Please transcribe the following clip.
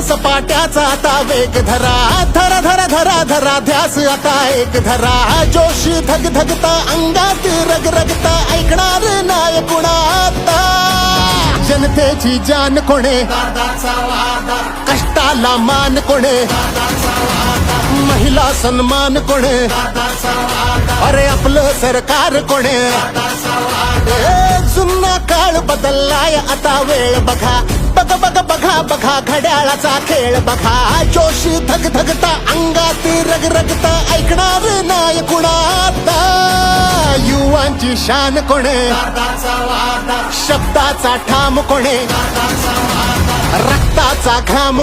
सपाट्याचा आता वेग धरा, धरा धरा धरा धरा ध्यास आता एक धरा. जोश धग धगता अंगात रग रगता, ऐकणार नाय कुणाता. जनतेची जान कोणे, कष्टाला मान कोणे, महिला सन्मान कोणे, अरे आपलं सरकार कोणे. जुना काळ बदललाय आता वेळ बघा, बघ बघ बघा बघा घड्याळाचा खेळ बघा. जोश धग धगता अंगात रग रगता, ऐकणार नाय कुणाता. युवांची शान कोणे, शब्दाचा ठाम कोणे, रक्ताचा घाम